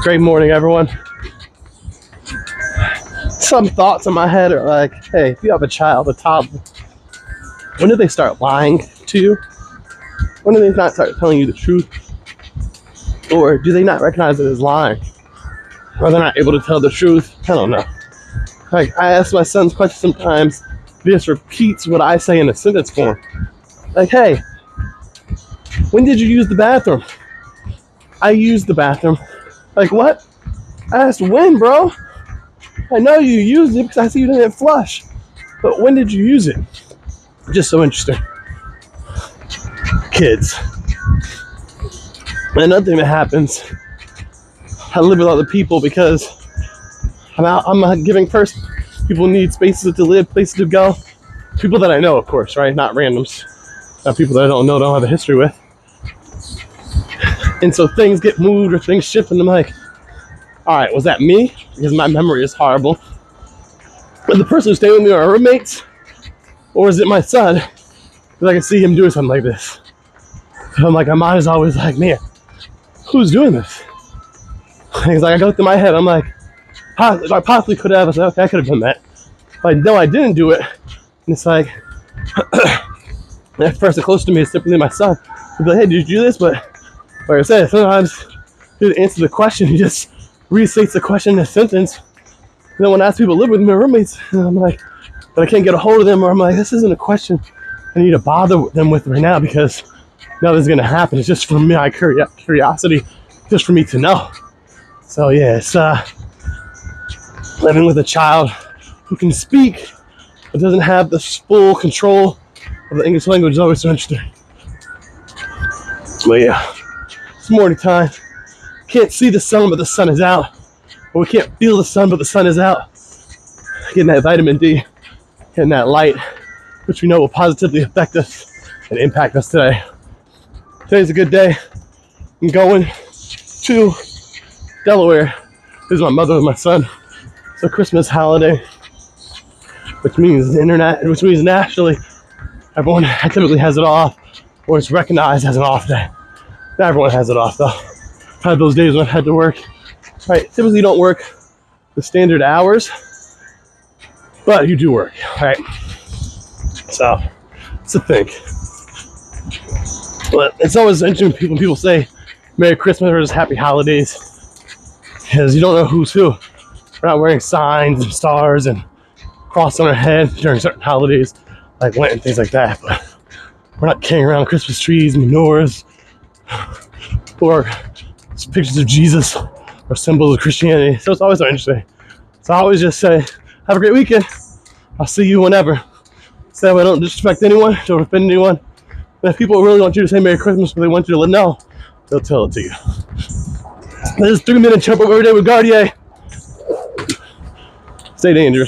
Great morning, everyone. Some thoughts in my head are like, hey, if you have a child, a toddler, when do they start lying to you? When do they not start telling you the truth? Or do they not recognize it as lying? Or they're not able to tell the truth? I don't know. Like, I ask my son's question sometimes, he just repeats what I say in a sentence form. Like, hey, when did you use the bathroom? I used the bathroom. Like, what? I asked when, bro? I know you used it because I see you didn't flush. But when did you use it? Just so interesting. Kids. And another thing that happens, I live with other people because I'm a giving person. People need spaces to live, places to go. People that I know, of course, right? Not randoms. Not people that I don't know, don't have a history with. And so things get moved or things shift, and I'm like, all right, was that me? Because my memory is horrible. But the person who's staying with me are roommates, or is it my son? Because I can see him doing something like this. So I'm like, my mind is always like, man, who's doing this? Because like I go through my head, I'm like, if I possibly could have, I said, okay, I could have done that. But no, I didn't do it. And it's like, that person close to me is simply my son. He'd be like, hey, did you do this? But like I said, sometimes he doesn't answer the question. He just restates the question in a sentence. And then when I ask people to live with me, roommates, and I'm like, but I can't get a hold of them, or I'm like, this isn't a question I need to bother them with right now because now this is going to happen. It's just for me, my curiosity, just for me to know. So yeah, it's living with a child who can speak but doesn't have the full control of the English language is always so interesting. But yeah, it's morning time. Can't see the sun, but the sun is out. Or we can't feel the sun, but the sun is out. Getting that vitamin D, getting that light, which we know will positively affect us and impact us today. Today's a good day. I'm going to Delaware. This is my mother and my son. It's a Christmas holiday, which means nationally, everyone typically has it off, or it's recognized as an off day. Not everyone has it off though. I've had those days when I had to work. Right, typically you don't work the standard hours, but you do work, right? So, it's a thing. But it's always interesting when people say Merry Christmas or just Happy Holidays, because you don't know who's who. We're not wearing signs and stars and cross on our head during certain holidays, like Lent and things like that, but we're not carrying around Christmas trees, menorahs, or pictures of Jesus or symbols of Christianity. So it's always so interesting. So I always just say, have a great weekend. I'll see you whenever. So that way I don't disrespect anyone, don't offend anyone. And if people really want you to say Merry Christmas, or they want you to let know, they'll tell it to you. This is 3 Minute Jump Up Every Day with Gardea. Stay dangerous.